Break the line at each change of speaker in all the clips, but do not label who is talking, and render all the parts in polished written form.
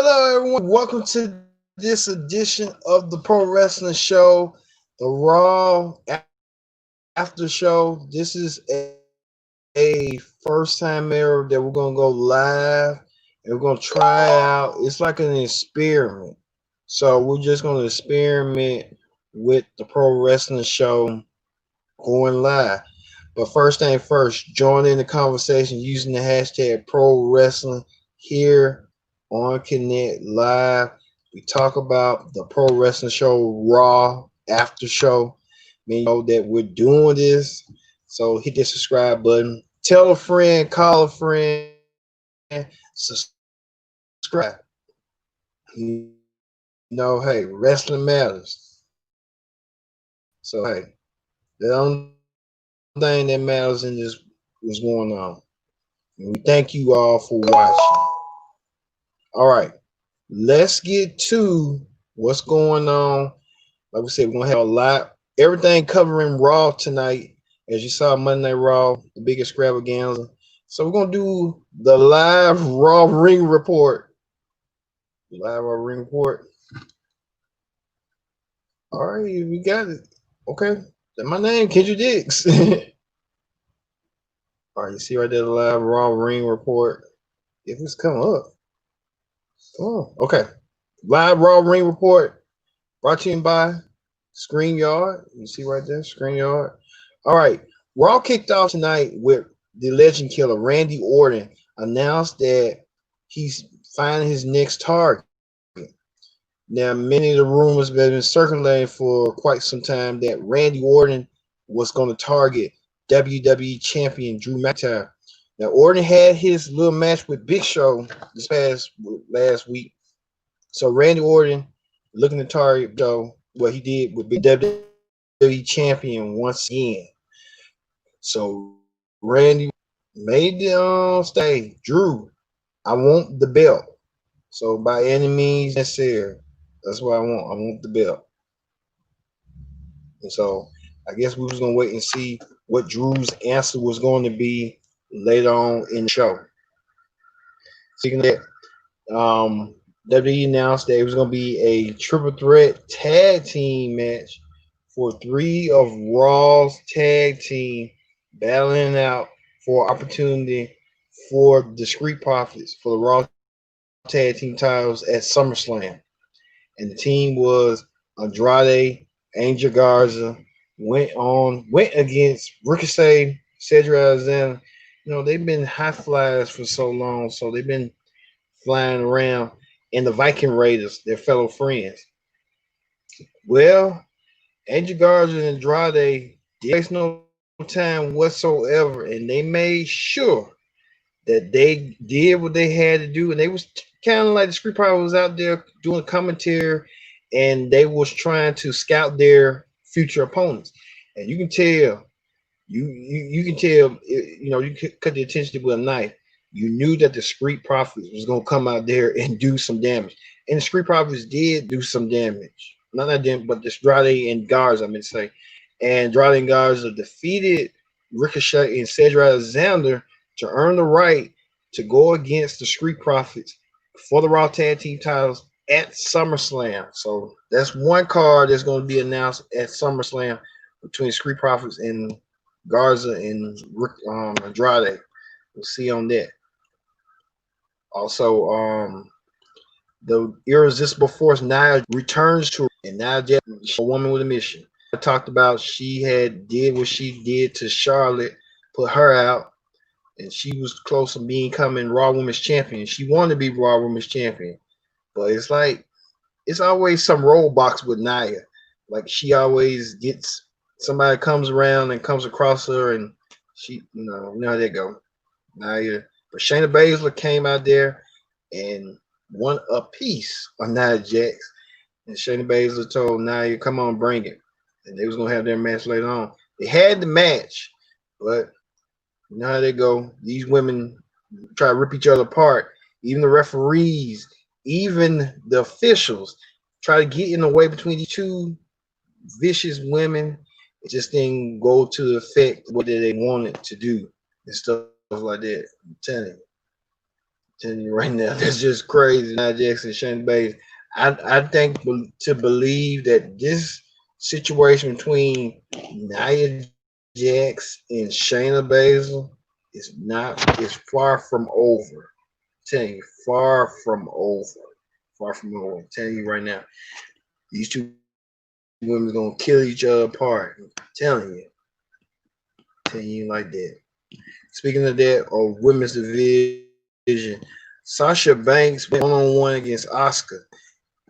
Hello, everyone. Welcome to this edition of the Pro Wrestling Show, the Raw After Show. This is a first time error that we're going to go live and we're going to try out. It's like an experiment. So we're just going to experiment with the Pro Wrestling Show going live. But first thing first, join in the conversation using the hashtag Pro Wrestling here on Connect Live. We talk about the Pro Wrestling Show Raw After Show. You know that we're doing this, so hit the subscribe button. Tell a friend, call a friend, subscribe. Hey, wrestling matters. So hey, the only thing that matters in this was going on. And we thank you all for watching. All right, let's get to what's going on. Like we said, we're gonna have a lot, everything covering Raw tonight. As you saw Monday Night Raw, the big extravaganza. So we're gonna do the live Raw ring report. Live Raw ring report. All right, we got it. Okay, that's my name, Kendrick Dix. All right, you see right there the live Raw ring report. If it's come up. Oh, okay. Live Raw ring report brought to you by StreamYard. You see right there, StreamYard. All right. Raw kicked off tonight with the legend killer, Randy Orton, announced that he's finding his next target. Now, many of the rumors have been circulating for quite some time that Randy Orton was going to target WWE Champion Drew McIntyre. Now, Orton had his little match with Big Show last week. So, Randy Orton looking to target Joe, what he did with Big WWE Champion once again. So, Randy made the stay. Drew, I want the belt. So, by any means necessary, that's what I want. I want the belt. And so, I guess we was gonna wait and see what Drew's answer was going to be later on in the show. Speaking of that, WWE announced that it was going to be a triple threat tag team match for 3 of Raw's tag team battling out for opportunity for the Street Profits for the Raw tag team titles at SummerSlam. And the team was Andrade, Angel Garza, went against Ricochet, Cedric Alexander. They've been high flyers for so long, so they've been flying around, and the Viking Raiders, their fellow friends. Well, Angel Garza and Andrade did waste no time whatsoever, and they made sure that they did what they had to do, and they was kind of like the Street Profits was out there doing commentary, and they was trying to scout their future opponents, and you can tell, you can tell, you could cut the attention with a knife. You knew that the Street Profits was going to come out there and do some damage. And the Street Profits did do some damage. Not that damage, but the Andrade and Garza, I meant to say. And Andrade and Garza defeated Ricochet and Cedric Alexander to earn the right to go against the Street Profits for the Raw Tag Team titles at SummerSlam. So that's one card that's going to be announced at SummerSlam between Street Profits and Garza and Andrade. We'll see on that. Also, the irresistible force Nia returns to, and Nia Jax, a woman with a mission. I talked about she did what she did to Charlotte, put her out, and she was close to becoming Raw Women's Champion. She wanted to be Raw Women's Champion, but it's like it's always some roadblocks with Nia. Like she always gets somebody comes around and comes across her, and she, you know how they go. Nia. But Shayna Baszler came out there and won a piece on Nia Jax. And Shayna Baszler told Nia, come on, bring it. And they was going to have their match later on. They had the match, but you know how they go. These women try to rip each other apart. Even the referees, even the officials try to get in the way between these two vicious women. It just didn't go to the effect what they wanted to do and stuff like that. I'm telling you. Telling you right now, that's just crazy. Nia Jax and Shayna Baszler. I think to believe that this situation between Nia Jax and Shayna Baszler is far from over. I'm telling you, far from over. Far from over. I'm telling you right now, these two women gonna kill each other apart. I'm telling you like that. Speaking of that, or women's division, Sasha Banks went one-on-one against Asuka.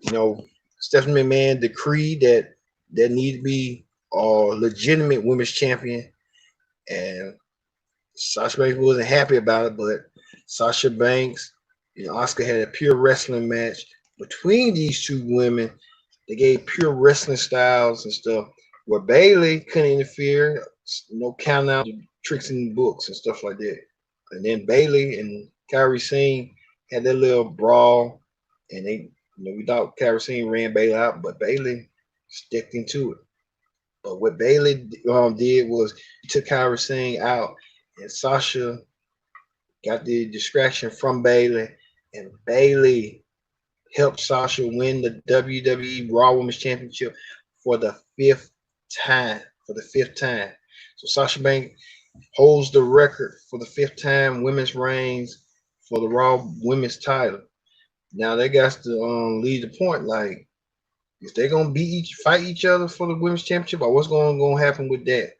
You know, Stephanie McMahon decreed that there need to be a legitimate women's champion, and Sasha Banks wasn't happy about it. But Sasha Banks and Asuka had a pure wrestling match between these two women. They gave pure wrestling styles and stuff where Bailey couldn't interfere, no count out, tricks in the books and stuff like that. And then Bailey and Kyrie Sane had their little brawl, and we thought Kyrie Sane ran Bailey out, but Bailey stuck into it. But what Bailey did was took Kyrie Sane out, and Sasha got the distraction from Bailey, and Bailey helped Sasha win the WWE Raw Women's Championship for the fifth time. For the fifth time. So Sasha Banks holds the record for the fifth time women's reigns for the Raw Women's title. Now they got to lead the point, like, if they're gonna fight each other for the women's championship, or what's going to happen with that?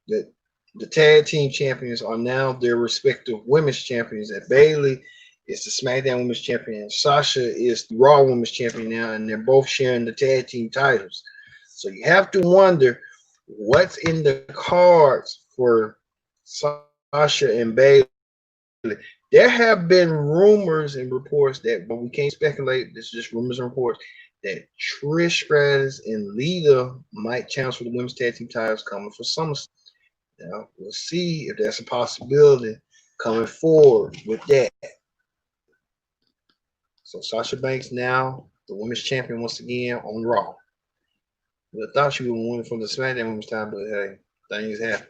That the tag team champions are now their respective women's champions. And Bailey is the SmackDown Women's Champion. Sasha is the Raw Women's Champion now, and they're both sharing the tag team titles. So you have to wonder what's in the cards for Sasha and Bailey. There have been rumors and reports that, but we can't speculate. This is just rumors and reports that Trish Stratus and Lita might challenge for the women's tag team titles coming for Summerslam. Now we'll see if that's a possibility coming forward with that. So Sasha Banks now the women's champion once again on Raw. I thought she would win from the SmackDown Women's time, but hey, things happen.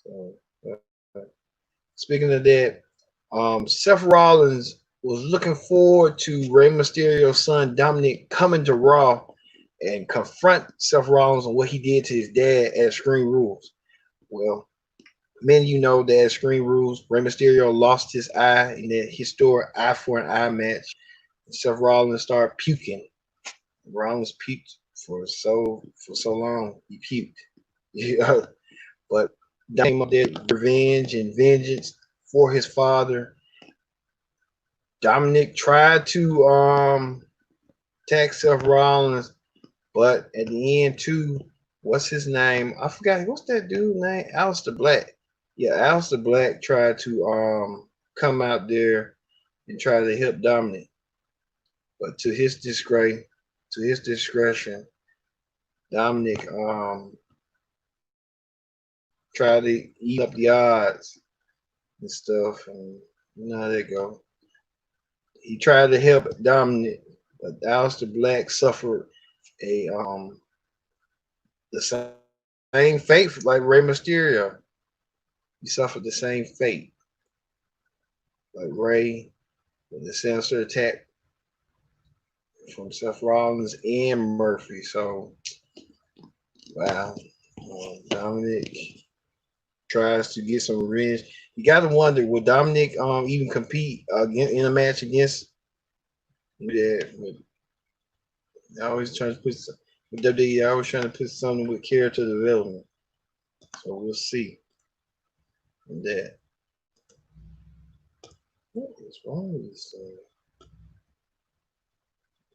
So, speaking of that, Seth Rollins was looking forward to Rey Mysterio's son Dominic coming to Raw and confront Seth Rollins on what he did to his dad at Extreme Rules. Well, many of you know that at Extreme Rules, Rey Mysterio lost his eye in that historic eye for an eye match. Seth Rollins started puking. Rollins puked for so long. He puked. Yeah. But came up there revenge and vengeance for his father. Dominic tried to attack Seth Rollins, but at the end too, what's his name? I forgot. What's that dude's name? Aleister Black. Yeah, Aleister Black tried to come out there and try to help Dominic, but to his disgrace, to his discretion, Dominic tried to eat up the odds and stuff, and you know how they go. He tried to help Dominic, but Aleister Black suffered a the same fate like Rey Mysterio. He suffered the same fate like Rey with the sinister attack from Seth Rollins and Murphy. So, wow, Dominic tries to get some revenge. You got to wonder, will Dominic even compete in a match against that? I always trying to put with WWE. I always trying to put something with character development. So we'll see that. What is wrong with this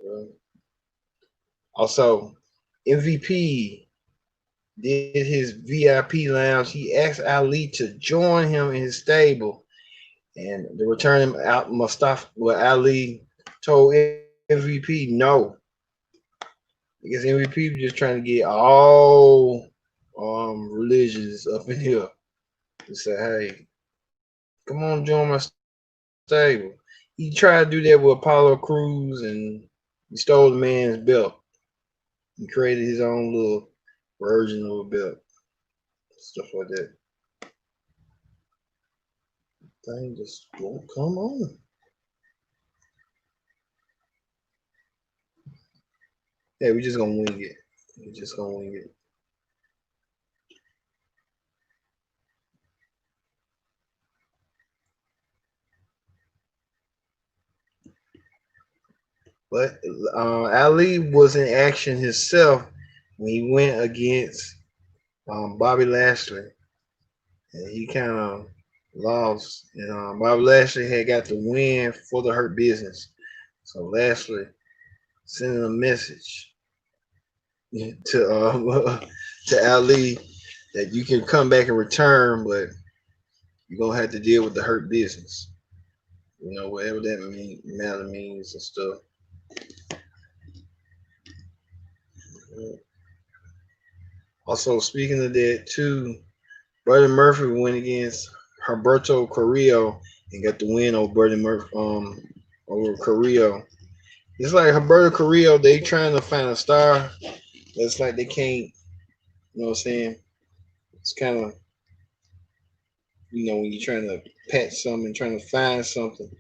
thing? Also, MVP did his VIP lounge. He asked Ali to join him in his stable, and to return him out Mustafa. Well, Ali told MVP no. I guess MVP was just trying to get all religions up in here and say, "Hey, come on, join my stable." He tried to do that with Apollo Crews, and he stole the man's belt and created his own little version of a belt, stuff like that. Thing just won't come on. Yeah, we just gonna wing it. We just gonna wing it. But Ali was in action himself when he went against Bobby Lashley, and he kind of lost. And Bobby Lashley had got the win for the Hurt Business. So Lashley sending a message to to Ali that you can come back and return, but you're gonna have to deal with the Hurt Business. You know, whatever that matter means and stuff. Also, speaking of that too, Buddy Murphy went against Humberto Carrillo and got the win over Buddy Murphy over Carrillo. It's like Humberto Carrillo, they trying to find a star. It's like they can't, you know what I'm saying? It's kind of, when you're trying to patch something, trying to find something.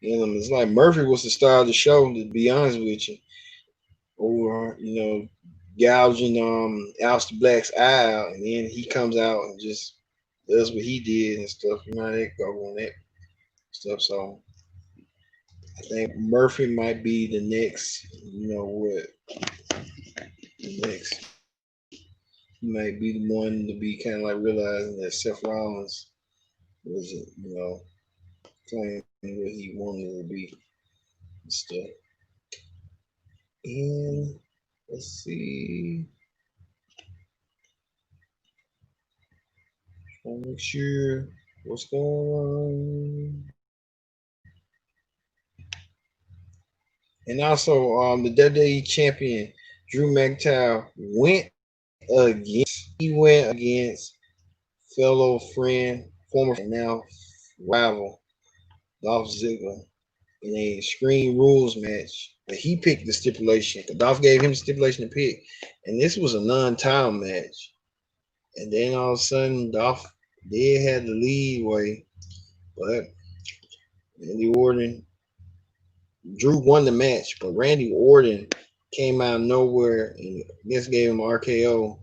It's like Murphy was the star of the show, to be honest with you. Over, gouging Aleister Black's eye out, and then he comes out and just does what he did and stuff. You know how that go on that stuff. So I think Murphy might be the next. Next. He might be the one to be kind of like realizing that Seth Rollins wasn't, playing what he wanted to be and stuff. And let's see. I'll make sure what's going on. And also, the WWE champion Drew McIntyre went against fellow friend, former and now rival Dolph Ziggler in a Extreme Rules match. But he picked the stipulation. Dolph gave him the stipulation to pick, and this was a non-title match. And then all of a sudden, Dolph did have the lead way, but Randy Orton, Drew won the match, but Randy Orton came out of nowhere and just gave him RKO.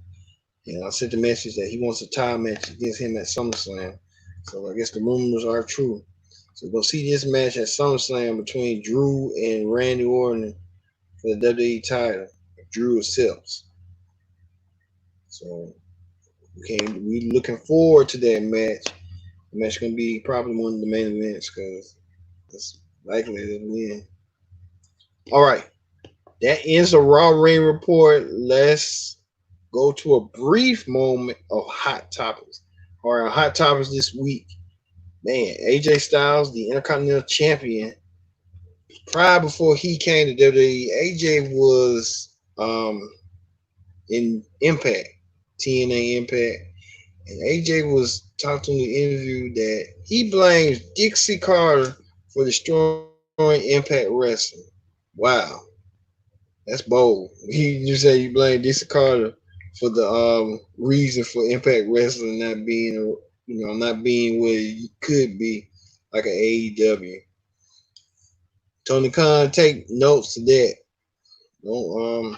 And I sent the message that he wants a title match against him at SummerSlam. So I guess the rumors are true. So we'll see this match at SummerSlam between Drew and Randy Orton for the WWE title. Drew accepts. So we looking forward to that match. The match gonna be probably one of the main events because it's likely to win. All right, that ends the Raw Ring report. Let's go to a brief moment of hot topics. All right, hot topics this week. Man, AJ Styles, the Intercontinental Champion, prior before he came to WWE, AJ was in Impact, TNA Impact, and AJ was talking in the interview that he blames Dixie Carter for destroying Impact Wrestling. Wow, that's bold. You say you blame Dixie Carter for the reason for Impact Wrestling not being, not being what it could be, like an AEW. Tony Khan, take notes to that. Don't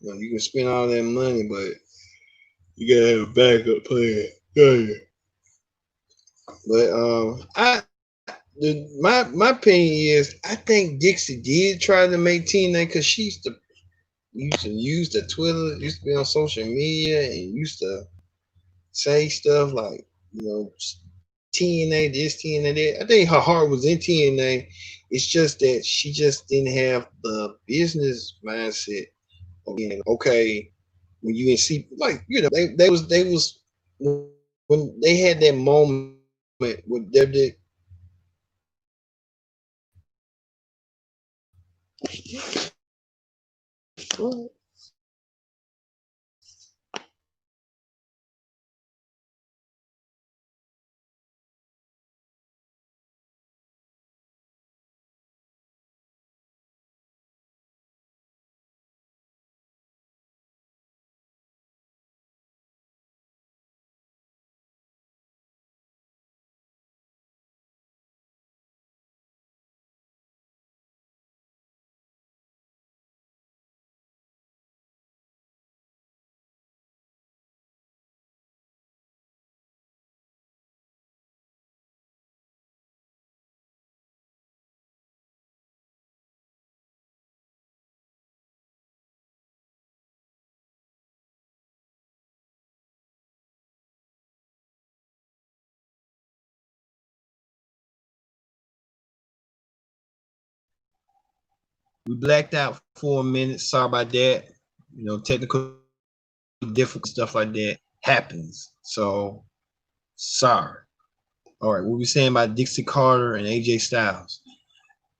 you can spend all that money, but you gotta have a backup plan. Yeah. But my opinion is I think Dixie did try to make TNA because she used to use the Twitter, used to be on social media, and used to say stuff like, TNA this, TNA that. I think her heart was in TNA. It's just that she just didn't have the business mindset. Okay, when you can see, like, they was when they had that moment with their We blacked out for a minute. Sorry about that. You know, technical difficult stuff like that happens. So sorry. All right, what we saying about Dixie Carter and AJ Styles?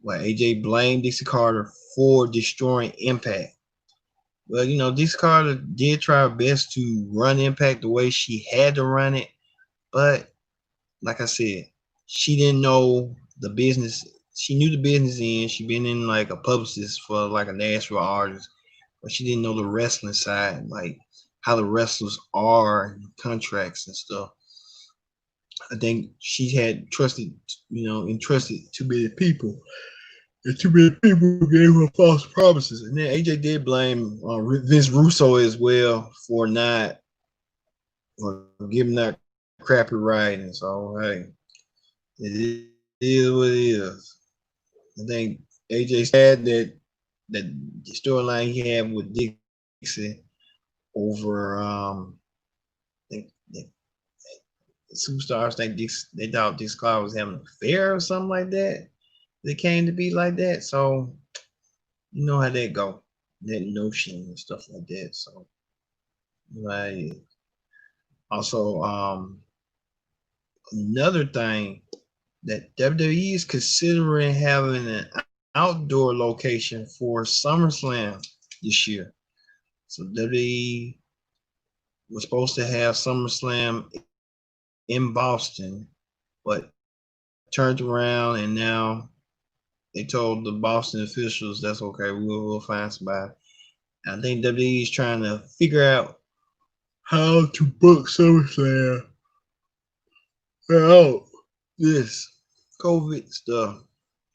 Well, AJ blamed Dixie Carter for destroying Impact. Well, you know, Dixie Carter did try her best to run Impact the way she had to run it, but like I said, she didn't know the business. She knew the business end. She been in like a publicist for like a Nashville artist, but she didn't know the wrestling side, like how the wrestlers are and contracts and stuff. I think she had trusted, entrusted too many people. And too many people gave her false promises. And then AJ did blame Vince Russo as well for not giving that crappy writing. So, hey, it is what it is. I think AJ said that the storyline he had with Dixie over the superstars think they thought Dixie Carter was having an affair or something like that. They came to be like that. So you know how that go. That notion and stuff like that. So like also another thing that WWE is considering having an outdoor location for SummerSlam this year. So WWE was supposed to have SummerSlam in Boston, but turned around and now they told the Boston officials that's okay, we'll find somebody. I think WWE is trying to figure out how to book SummerSlam without this COVID stuff.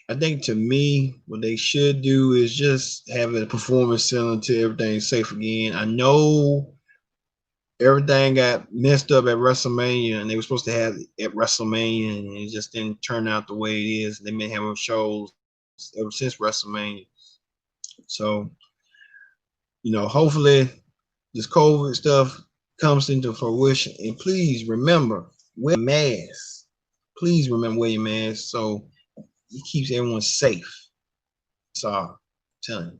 I think to me, what they should do is just have a performance center until everything's safe again. I know everything got messed up at WrestleMania, and they were supposed to have it at WrestleMania, and it just didn't turn out the way it is. They may have shows ever since WrestleMania. So, hopefully this COVID stuff comes into fruition. And please remember, wear your mask. Please remember wear your mask so it keeps everyone safe. Sorry, I'm telling you.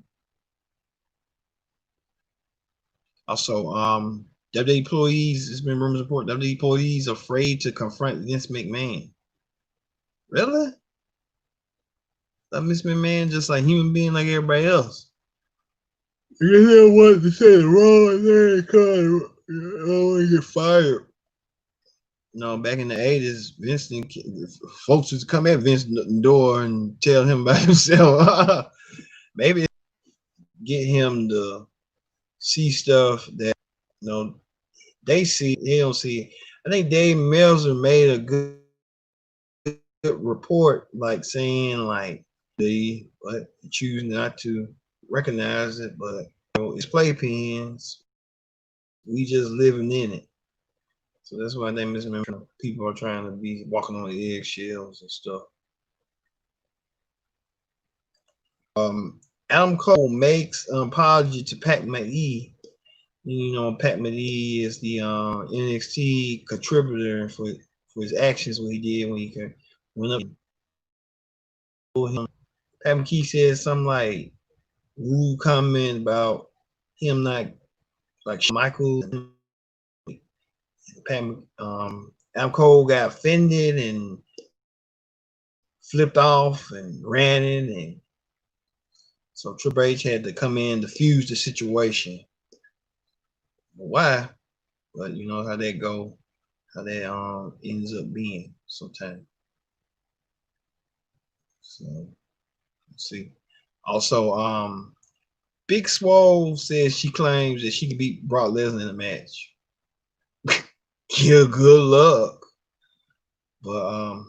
Also, WWE employees, there's been rumors report WWE employees afraid to confront Vince McMahon. Really? Vince McMahon just like human being like everybody else. You didn't want to say the wrong thing because I don't want to get fired. Back in the 80s, Vince folks used to come at Vince's door and tell him about himself. Maybe get him to see stuff that they see, they don't see. I think Dave Meltzer made a good report, like saying like they choose not to recognize it, but it's playpens. We just living in it. So that's why they misremember. People are trying to be walking on the eggshells and stuff. Adam Cole makes an apology to Pat McGee. Pat McGee is the NXT contributor for his actions, what he did when he went up. Pat McGee said something like rude comment about him not like Michael. Adam Cole got offended and flipped off and ran in, and so Triple H had to come in to defuse the situation. Why? But you know how that go, how that ends up being sometimes. So let's see. Also, Big Swole says she claims that she can beat Brock Lesnar in a match. Yeah, good luck. But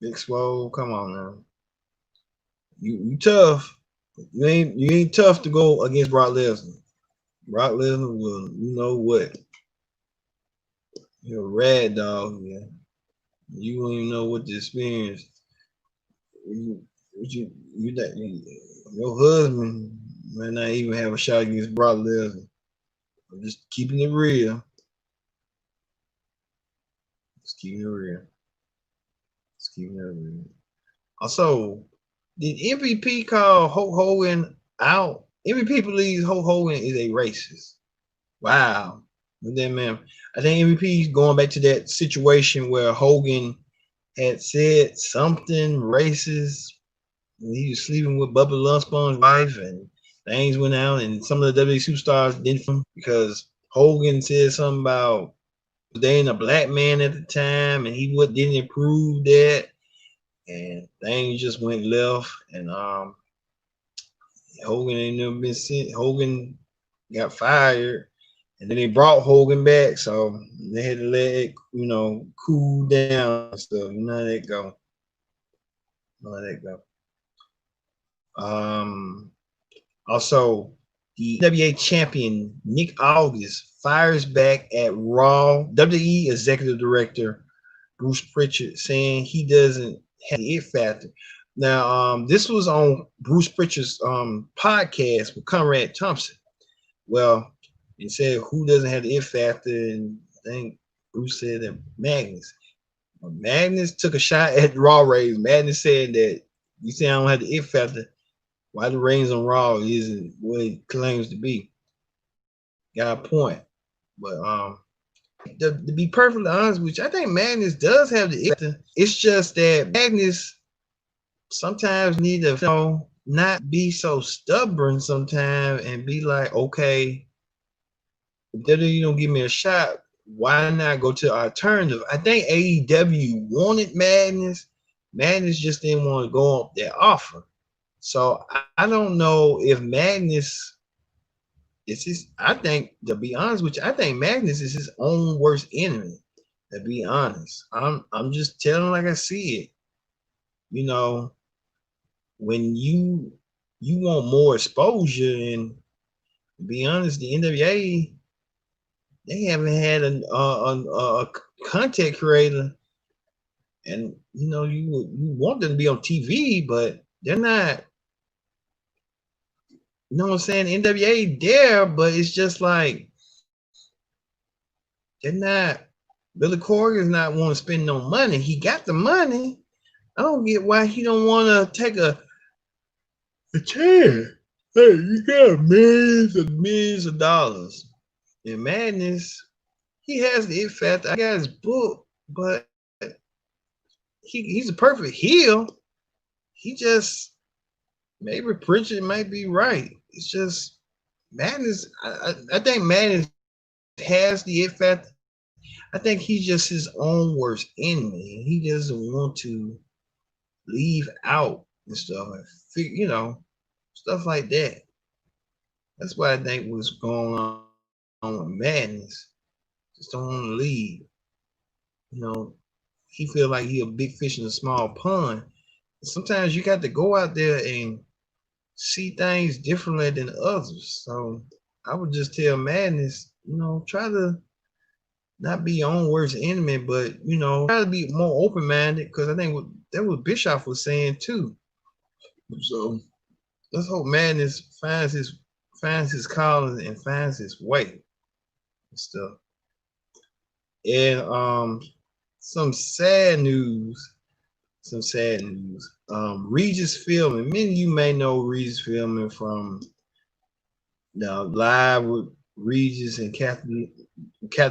Big Swole, come on now. You tough. You ain't tough to go against Brock Lesnar. Brock Lesnar will, you know what? You're a rad dog, yeah. You don't even know what the experience. Your husband might not even have a shot against Brock Lesnar. I'm just keeping it real. Just keeping it real. Also, Did MVP call Hulk Hogan out? MVP believes Hulk Hogan is a racist. Wow. But then, man, I think MVP is going back to that situation where Hogan had said something racist. He was sleeping with Bubba Lunspon's wife, and things went out, and some of the WWE superstars didn't because Hogan said something about dating a black man at the time, and he didn't approve that, and things just went left, and Hogan ain't never been sent. Hogan got fired, and then they brought Hogan back, so they had to let it, cool down and stuff. You know how that go. Also, the NWA champion Nick Aldis fires back at Raw. WWE Executive Director Bruce Pritchard saying he doesn't have the it factor. Now, this was on Bruce Pritchard's podcast with Conrad Thompson. Well, he said who doesn't have the it factor, and I think Bruce said that Magnus. Magnus took a shot at Raw ratings. Magnus said that you say I don't have the it factor. Why the ratings on Raw isn't what it claims to be? Got a point, but to be perfectly honest with you, I think Magnus does have the it factor. It's just that Magnus sometimes need to, not be so stubborn sometimes and be like, okay, if you don't give me a shot, why not go to alternative? I think AEW wanted Magnus. Magnus just didn't want to go up their offer. So I don't know if Magnus is his. I think, to be honest with you, I think Magnus is his own worst enemy. To be honest, I'm just telling like I see it. When you want more exposure, and to be honest, the NWA, they haven't had a content creator, and you want them to be on TV, but they're not. You know what I'm saying? NWA there, but it's just like they're not. Billy Corgan's not want to spend no money. He got the money. I don't get why he don't want to take a chance. Hey, you got millions of dollars. And Madness, he has the it factor. I got his book, but he's a perfect heel. He just, maybe Pritchard might be right. It's just Madness. I think Madness has the it factor. I think he's just his own worst enemy. He doesn't want to leave out and stuff, and stuff like that. That's what I think was going on with Madness. Just don't want to leave. He feel like he a big fish in a small pond. Sometimes you got to go out there and see things differently than others. So I would just tell Madness, try to not be your own worst enemy, but try to be more open-minded, because I think that what Bischoff was saying too. So let's hope Madness finds his calling and finds his way and stuff. And some sad news. Regis Filming. Many of you may know Regis Filming from the Live with Regis and Kathy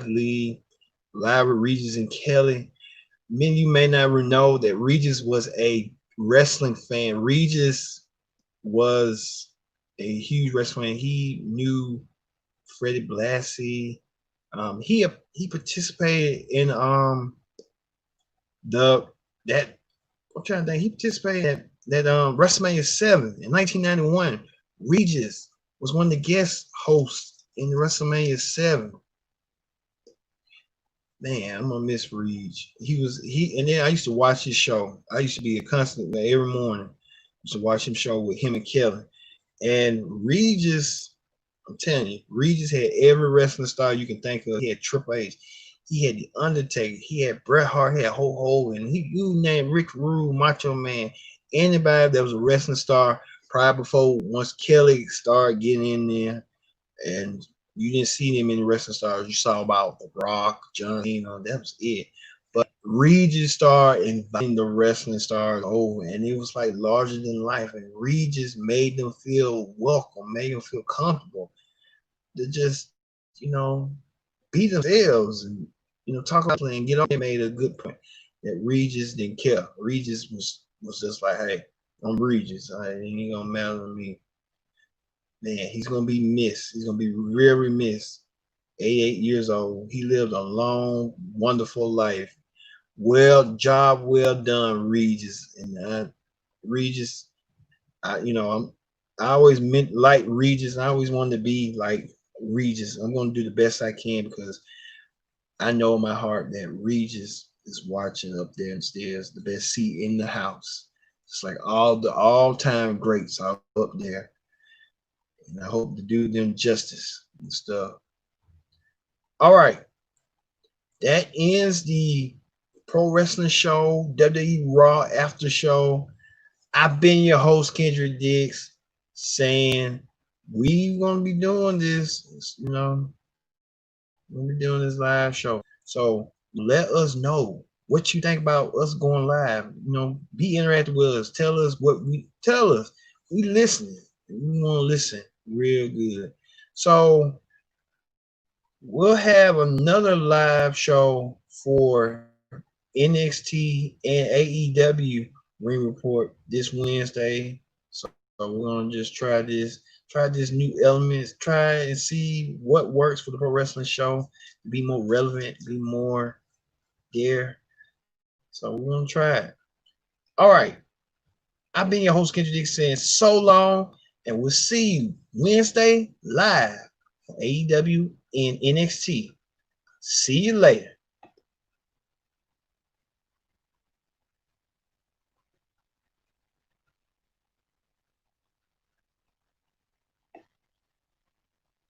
Lee, Live with Regis and Kelly. Many of you may not know that Regis was a wrestling fan. Regis was a huge wrestling fan. He knew Freddie Blassie. He participated in I'm trying to think. He participated in that WrestleMania 7 in 1991. Regis was one of the guest hosts in WrestleMania 7. Man, I'm gonna miss Reg. And then I used to watch his show. I used to be a constant every morning. I used to watch him show with him and Kelly. And Regis, I'm telling you, Regis had every wrestling star you can think of. He had Triple H. He had The Undertaker. He had Bret Hart. He had Hulk Hogan. You named Rick Rude, Macho Man, anybody that was a wrestling star prior before, once Kelly started getting in there, and you didn't see them in the wrestling stars. You saw about The Rock, John Cena. That was it. But Regis started inviting the wrestling stars over, and it was like larger than life. And Regis made them feel welcome, made them feel comfortable to just, be themselves and talk about and get on. They made a good point that Regis didn't care. Regis was just like, hey, I'm Regis. It ain't gonna matter to me. Man, he's gonna be missed. He's gonna be very missed. 88 years old. He lived a long, wonderful life. Job well done, Regis. And Regis, I always meant like Regis. I always wanted to be like Regis. I'm gonna do the best I can because I know in my heart that Regis is watching up there upstairs, the best seat in the house. It's like all the all-time greats are up there. And I hope to do them justice and stuff. All right. That ends the Pro Wrestling Show, WWE Raw After Show. I've been your host, Kendrick Dix, saying we gonna be doing this, we're gonna be doing this live show. So let us know what you think about us going live. Be interactive with us. Tell us. We listening. We want to listen real good. So we'll have another live show for NXT and AEW Ring Report this Wednesday. So we're gonna just try this new elements, try and see what works for the pro wrestling show to be more relevant, be more there. So we're gonna try it. All right. I've been your host, Kendrick Dix, saying so long, and we'll see you Wednesday live for AEW and NXT. See you later.